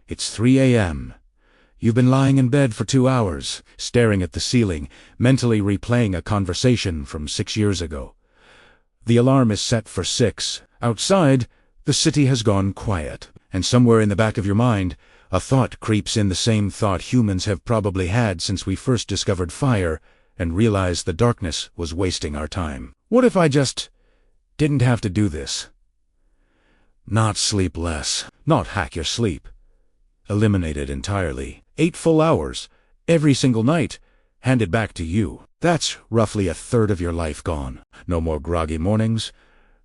It's 3 a.m. You've been lying in bed for 2 hours, staring at the ceiling, mentally replaying a conversation from 6 years ago. The alarm is set for 6. Outside, the city has gone quiet, and somewhere in the back of your mind, a thought creeps in, the same thought humans have probably had since we first discovered fire and realized the darkness was wasting our time. What if I just didn't have to do this? Not sleep less, not hack your sleep. Eliminate it entirely. 8 full hours, every single night, handed back to you. That's roughly a third of your life gone. No more groggy mornings,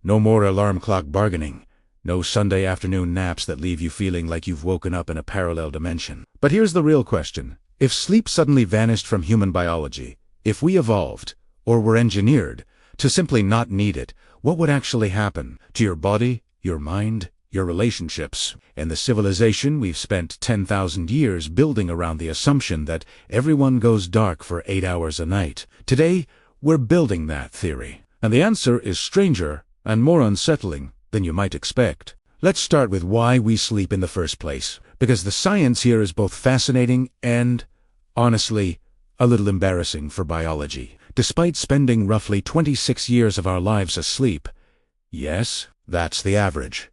no more alarm clock bargaining, no Sunday afternoon naps that leave you feeling like you've woken up in a parallel dimension. But here's the real question. If sleep suddenly vanished from human biology, if we evolved, or were engineered, to simply not need it, what would actually happen to your body, your mind, your relationships, and the civilization we've spent 10,000 years building around the assumption that everyone goes dark for 8 hours a night? Today, we're building that theory. And the answer is stranger and more unsettling than you might expect. Let's start with why we sleep in the first place, because the science here is both fascinating and, honestly, a little embarrassing for biology. Despite spending roughly 26 years of our lives asleep, yes, that's the average.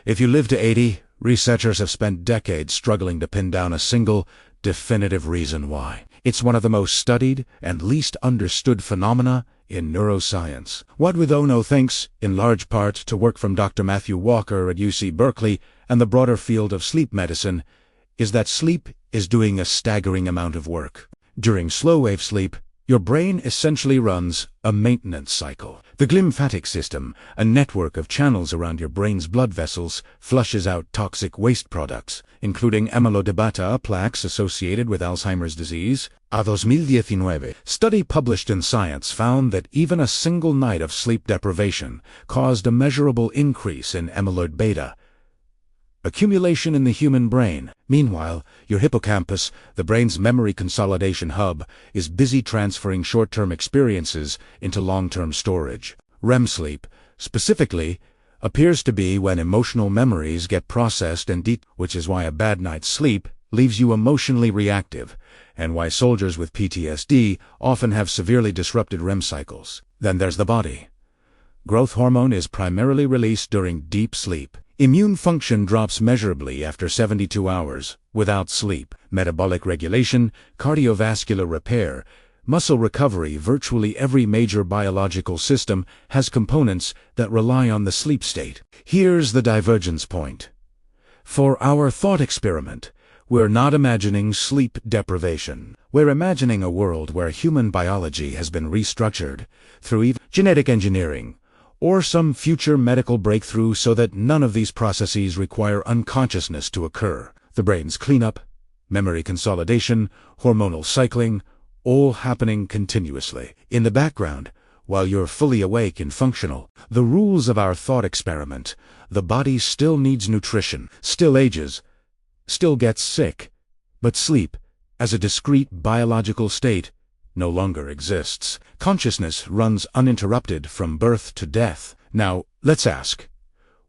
If you live to 80, researchers have spent decades struggling to pin down a single, definitive reason why. It's one of the most studied and least understood phenomena in neuroscience. What with Ono thanks, in large part, to work from Dr. Matthew Walker at UC Berkeley and the broader field of sleep medicine, is that sleep is doing a staggering amount of work. During slow-wave sleep, your brain essentially runs a maintenance cycle. The glymphatic system, a network of channels around your brain's blood vessels, flushes out toxic waste products, including amyloid beta plaques associated with Alzheimer's disease. A 2019 study published in Science found that even a single night of sleep deprivation caused a measurable increase in amyloid beta accumulation in the human brain. Meanwhile, your hippocampus, the brain's memory consolidation hub, is busy transferring short-term experiences into long-term storage. REM sleep, specifically, appears to be when emotional memories get processed and which is why a bad night's sleep leaves you emotionally reactive, and why soldiers with PTSD often have severely disrupted REM cycles. Then there's the body. Growth hormone is primarily released during deep sleep. Immune function drops measurably after 72 hours without sleep. Metabolic regulation, cardiovascular repair, muscle recovery, virtually every major biological system has components that rely on the sleep state. Here's the divergence point. For our thought experiment, we're not imagining sleep deprivation. We're imagining a world where human biology has been restructured through genetic engineering, or some future medical breakthrough so that none of these processes require unconsciousness to occur. The brain's cleanup, memory consolidation, hormonal cycling, all happening continuously. In the background, while you're fully awake and functional, the rules of our thought experiment, the body still needs nutrition, still ages, still gets sick, but sleep, as a discrete biological state, no longer exists. Consciousness runs uninterrupted from birth to death. Now, let's ask,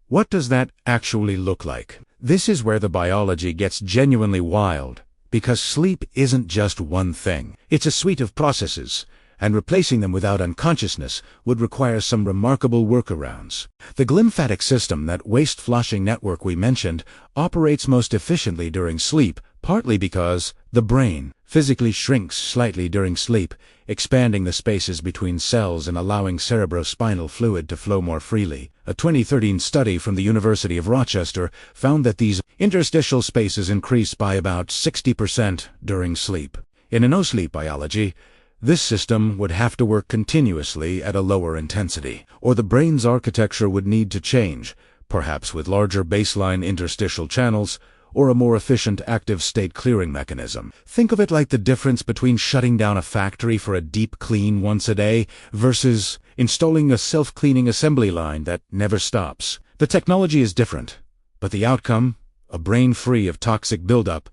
what does that actually look like? This is where the biology gets genuinely wild, because sleep isn't just one thing. It's a suite of processes, and replacing them without unconsciousness would require some remarkable workarounds. The glymphatic system, that waste-flushing network we mentioned, operates most efficiently during sleep, partly because the brain physically shrinks slightly during sleep, expanding the spaces between cells and allowing cerebrospinal fluid to flow more freely. A 2013 study from the University of Rochester found that these interstitial spaces increase by about 60% during sleep. In a no-sleep biology, this system would have to work continuously at a lower intensity, or the brain's architecture would need to change, perhaps with larger baseline interstitial channels, or a more efficient active state clearing mechanism. Think of it like the difference between shutting down a factory for a deep clean once a day versus installing a self-cleaning assembly line that never stops. The technology is different, but the outcome, a brain free of toxic buildup,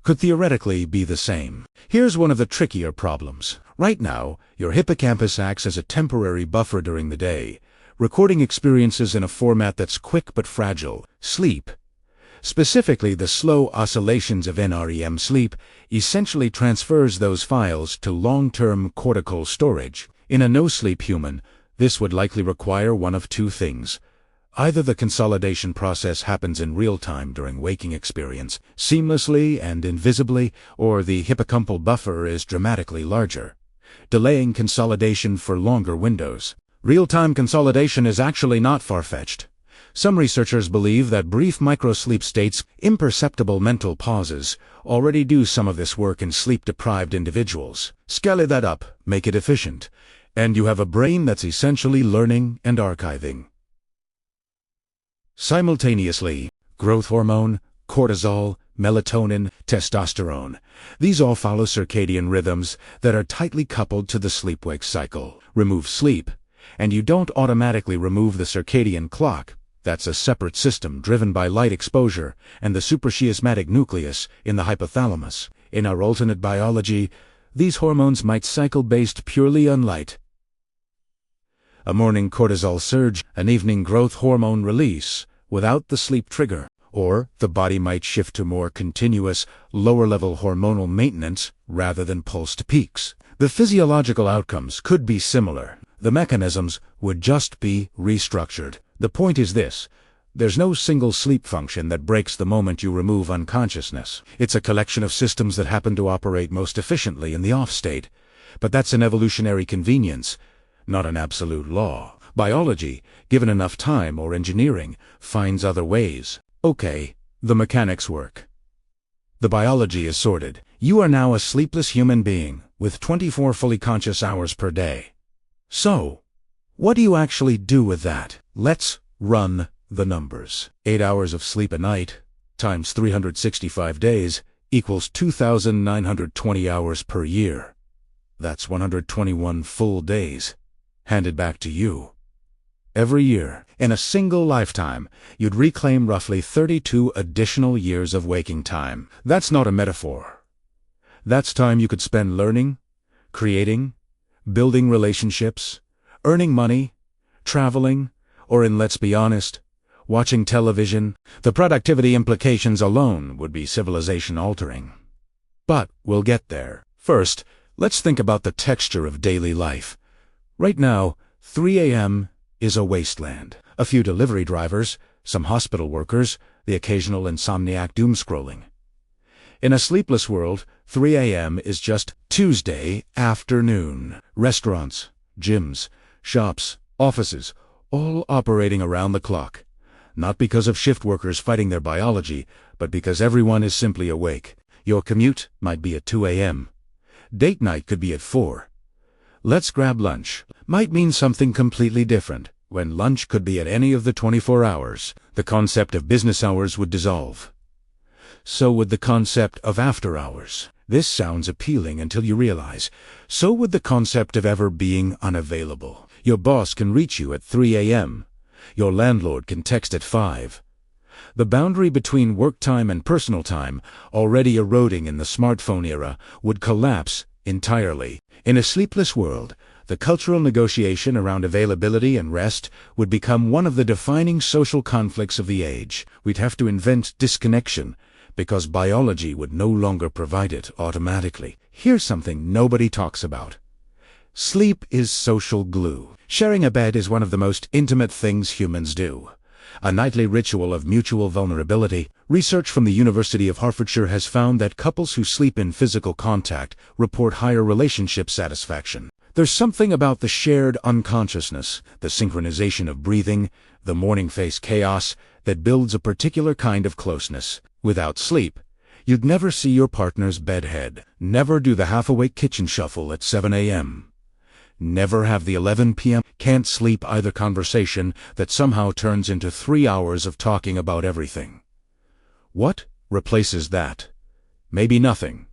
could theoretically be the same. Here's one of the trickier problems. Right now, your hippocampus acts as a temporary buffer during the day, recording experiences in a format that's quick but fragile. Sleep, Specifically, the slow oscillations of NREM sleep essentially transfers those files to long-term cortical storage. In a no-sleep human, this would likely require one of two things. Either the consolidation process happens in real time during waking experience, seamlessly and invisibly, or the hippocampal buffer is dramatically larger, delaying consolidation for longer windows. Real-time consolidation is actually not far-fetched. Some researchers believe that brief microsleep states, imperceptible mental pauses, already do some of this work in sleep-deprived individuals. Scale that up, make it efficient, and you have a brain that's essentially learning and archiving. Simultaneously, growth hormone, cortisol, melatonin, testosterone. These all follow circadian rhythms that are tightly coupled to the sleep-wake cycle. Remove sleep, and you don't automatically remove the circadian clock. That's a separate system driven by light exposure and the suprachiasmatic nucleus in the hypothalamus. In our alternate biology, these hormones might cycle based purely on light. A morning cortisol surge, an evening growth hormone release, without the sleep trigger. Or the body might shift to more continuous, lower-level hormonal maintenance rather than pulsed peaks. The physiological outcomes could be similar. The mechanisms would just be restructured. The point is this: there's no single sleep function that breaks the moment you remove unconsciousness. It's a collection of systems that happen to operate most efficiently in the off state. But that's an evolutionary convenience, not an absolute law. Biology, given enough time or engineering, finds other ways. Okay, the mechanics work. The biology is sorted. You are now a sleepless human being, with 24 fully conscious hours per day. So, what do you actually do with that? Let's run the numbers. 8 hours of sleep a night, times 365 days, equals 2,920 hours per year. That's 121 full days, handed back to you. Every year, in a single lifetime, you'd reclaim roughly 32 additional years of waking time. That's not a metaphor. That's time you could spend learning, creating, building relationships, earning money, traveling, or in, let's be honest, watching television. The productivity implications alone would be civilization-altering. But we'll get there. First, let's think about the texture of daily life. Right now, 3 a.m. is a wasteland. A few delivery drivers, some hospital workers, the occasional insomniac doom-scrolling. In a sleepless world, 3 a.m. is just Tuesday afternoon. Restaurants, gyms, shops, offices, all operating around the clock. Not because of shift workers fighting their biology, but because everyone is simply awake. Your commute might be at 2 a.m. Date night could be at 4. Let's grab lunch might mean something completely different, when lunch could be at any of the 24 hours. The concept of business hours would dissolve. So would the concept of after hours. This sounds appealing until you realize, so would the concept of ever being unavailable. Your boss can reach you at 3 a.m. Your landlord can text at 5. The boundary between work time and personal time, already eroding in the smartphone era, would collapse entirely. In a sleepless world, the cultural negotiation around availability and rest would become one of the defining social conflicts of the age. We'd have to invent disconnection, because biology would no longer provide it automatically. Here's something nobody talks about. Sleep is social glue. Sharing a bed is one of the most intimate things humans do. A nightly ritual of mutual vulnerability. Research from the University of Hertfordshire has found that couples who sleep in physical contact report higher relationship satisfaction. There's something about the shared unconsciousness, the synchronization of breathing, the morning face chaos, that builds a particular kind of closeness. Without sleep, you'd never see your partner's bedhead. Never do the half-awake kitchen shuffle at 7 a.m. Never have the 11 p.m. can't sleep either conversation that somehow turns into 3 hours of talking about everything. What replaces that? Maybe nothing.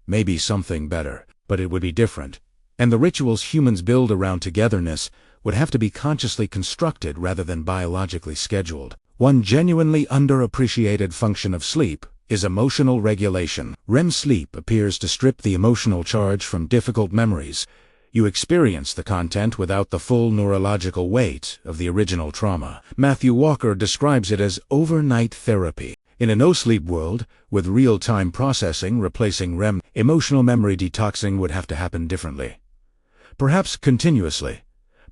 Maybe something better, but it would be different. And the rituals humans build around togetherness would have to be consciously constructed rather than biologically scheduled. One genuinely underappreciated function of sleep is emotional regulation. REM sleep appears to strip the emotional charge from difficult memories. You experience the content without the full neurological weight of the original trauma. Matthew Walker describes it as overnight therapy. In a no-sleep world, with real-time processing replacing REM, emotional memory detoxing would have to happen differently. Perhaps continuously,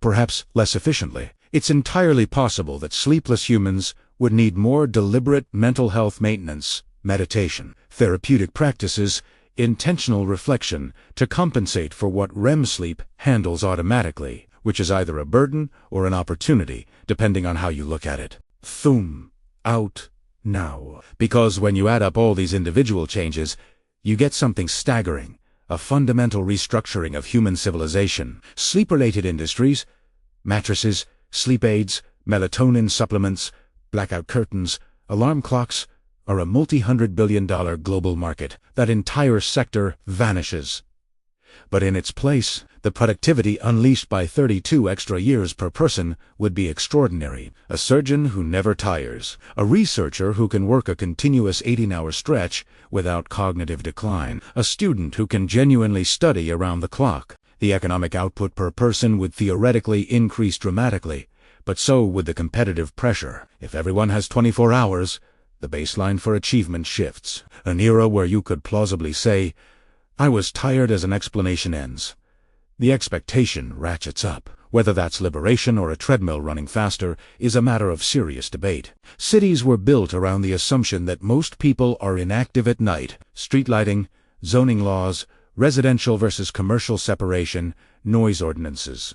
perhaps less efficiently. It's entirely possible that sleepless humans would need more deliberate mental health maintenance, meditation, therapeutic practices, intentional reflection to compensate for what REM sleep handles automatically, which is either a burden or an opportunity, depending on how you look at it. Thum. Out. Now. Because when you add up all these individual changes, you get something staggering, a fundamental restructuring of human civilization. Sleep-related industries, mattresses, sleep aids, melatonin supplements, blackout curtains, alarm clocks, are a multi-hundred-billion-dollar global market. That entire sector vanishes. But in its place, the productivity unleashed by 32 extra years per person would be extraordinary. A surgeon who never tires, a researcher who can work a continuous 18-hour stretch without cognitive decline, a student who can genuinely study around the clock. The economic output per person would theoretically increase dramatically, but so would the competitive pressure. If everyone has 24 hours, the baseline for achievement shifts. An era where you could plausibly say, "I was tired" as an explanation ends. The expectation ratchets up. Whether that's liberation or a treadmill running faster is a matter of serious debate. Cities were built around the assumption that most people are inactive at night. Street lighting, zoning laws, residential versus commercial separation, noise ordinances.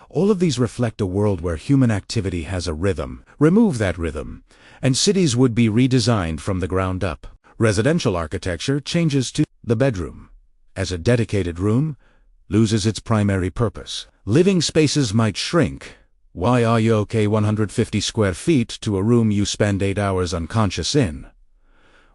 All of these reflect a world where human activity has a rhythm. Remove that rhythm, and cities would be redesigned from the ground up. Residential architecture changes to the bedroom, as a dedicated room, loses its primary purpose. Living spaces might shrink. Why are you okay 150 square feet to a room you spend 8 hours unconscious in?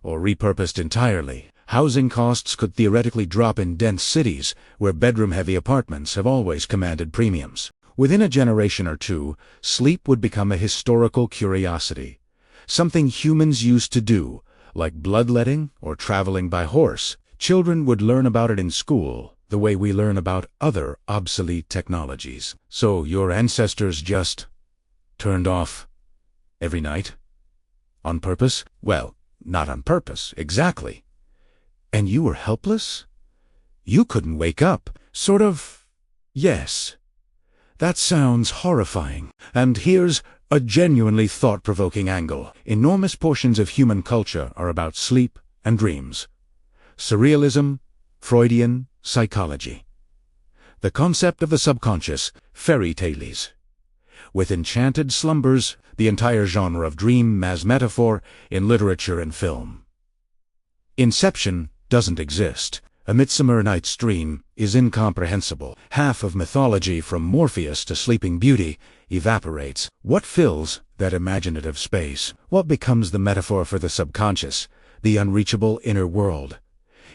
Or repurposed entirely. Housing costs could theoretically drop in dense cities, where bedroom-heavy apartments have always commanded premiums. Within a generation or two, sleep would become a historical curiosity. Something humans used to do, like bloodletting or traveling by horse. Children would learn about it in school, the way we learn about other obsolete technologies. So your ancestors just turned off every night? On purpose? Well, not on purpose, exactly. And you were helpless? You couldn't wake up. Sort of. Yes. That sounds horrifying. And here's a genuinely thought-provoking angle. Enormous portions of human culture are about sleep and dreams. Surrealism, Freudian, psychology. The concept of the subconscious, fairy tales. With enchanted slumbers, the entire genre of dream as metaphor in literature and film. Inception doesn't exist. A Midsummer Night's Dream is incomprehensible. Half of mythology, from Morpheus to Sleeping Beauty, evaporates. What fills that imaginative space? What becomes the metaphor for the subconscious, the unreachable inner world?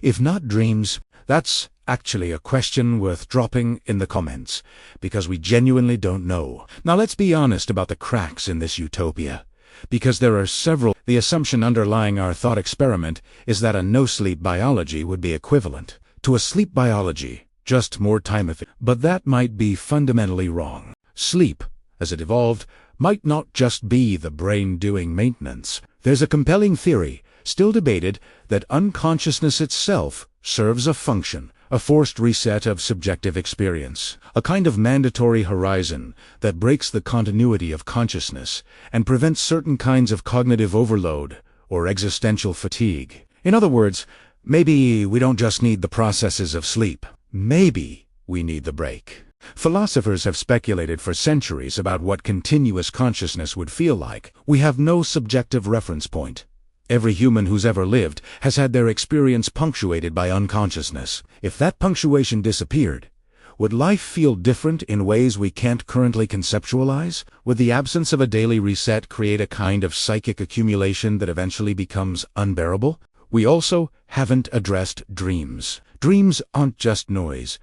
If not dreams, that's actually a question worth dropping in the comments, because we genuinely don't know. Now let's be honest about the cracks in this utopia, because there are several. The assumption underlying our thought experiment is that a no-sleep biology would be equivalent to a sleep biology, just more time efficient. But that might be fundamentally wrong. Sleep, as it evolved, might not just be the brain doing maintenance. There's a compelling theory, still debated, that unconsciousness itself serves a function, a forced reset of subjective experience, a kind of mandatory horizon that breaks the continuity of consciousness and prevents certain kinds of cognitive overload or existential fatigue. In other words, maybe we don't just need the processes of sleep. Maybe we need the break. Philosophers have speculated for centuries about what continuous consciousness would feel like. We have no subjective reference point. Every human who's ever lived has had their experience punctuated by unconsciousness. If that punctuation disappeared, would life feel different in ways we can't currently conceptualize? Would the absence of a daily reset create a kind of psychic accumulation that eventually becomes unbearable? We also haven't addressed dreams. Dreams aren't just noise.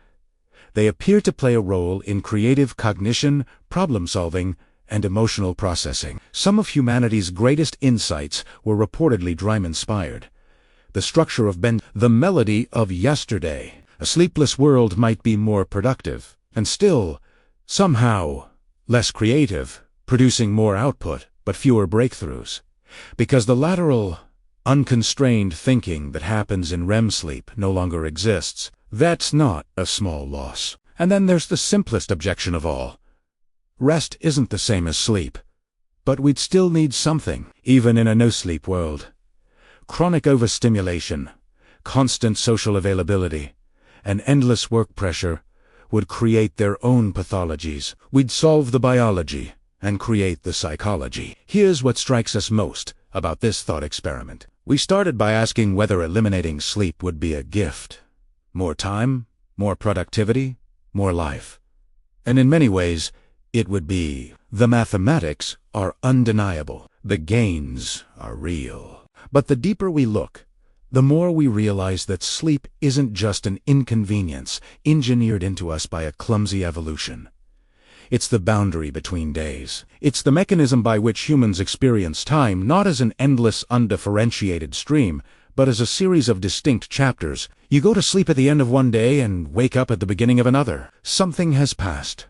They appear to play a role in creative cognition, problem-solving, and emotional processing. Some of humanity's greatest insights were reportedly dream-inspired. The structure of the melody of yesterday. A sleepless world might be more productive, and still, somehow, less creative, producing more output, but fewer breakthroughs. Because the lateral, unconstrained thinking that happens in REM sleep no longer exists. That's not a small loss. And then there's the simplest objection of all. Rest isn't the same as sleep. But we'd still need something, even in a no-sleep world. Chronic overstimulation, constant social availability, and endless work pressure would create their own pathologies. We'd solve the biology and create the psychology. Here's what strikes us most about this thought experiment. We started by asking whether eliminating sleep would be a gift. More time, more productivity, more life. And in many ways, it would be. The mathematics are undeniable. The gains are real. But the deeper we look, the more we realize that sleep isn't just an inconvenience engineered into us by a clumsy evolution. It's the boundary between days. It's the mechanism by which humans experience time not as an endless, undifferentiated stream, but as a series of distinct chapters. You go to sleep at the end of one day and wake up at the beginning of another. Something has passed.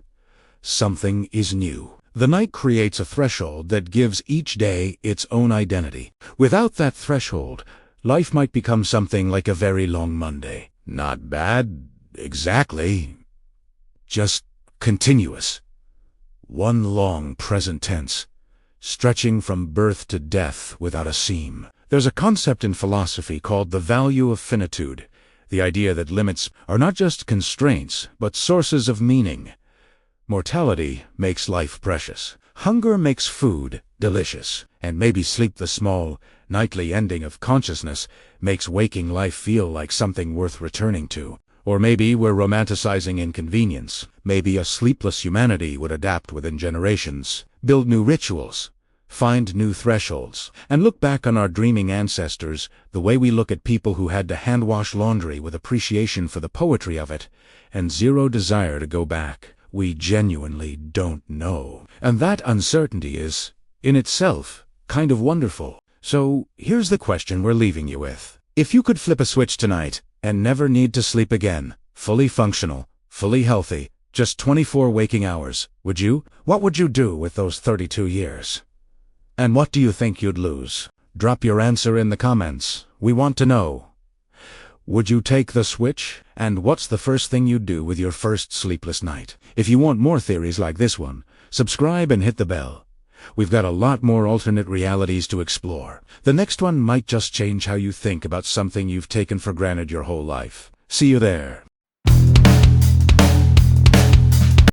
Something is new. The night creates a threshold that gives each day its own identity. Without that threshold, life might become something like a very long Monday. Not bad, exactly. Just continuous. One long present tense, stretching from birth to death without a seam. There's a concept in philosophy called the value of finitude, the idea that limits are not just constraints, but sources of meaning. Mortality makes life precious. Hunger makes food delicious. And maybe sleep, the small, nightly ending of consciousness, makes waking life feel like something worth returning to. Or maybe we're romanticizing inconvenience. Maybe a sleepless humanity would adapt within generations, build new rituals, find new thresholds, and look back on our dreaming ancestors the way we look at people who had to hand-wash laundry with appreciation for the poetry of it, and zero desire to go back. We genuinely don't know. And that uncertainty is, in itself, kind of wonderful. So, here's the question we're leaving you with. If you could flip a switch tonight, and never need to sleep again, fully functional, fully healthy, just 24 waking hours, would you? What would you do with those 32 years? And what do you think you'd lose? Drop your answer in the comments. We want to know. Would you take the switch? And what's the first thing you'd do with your first sleepless night? If you want more theories like this one, subscribe and hit the bell. We've got a lot more alternate realities to explore. The next one might just change how you think about something you've taken for granted your whole life. See you there.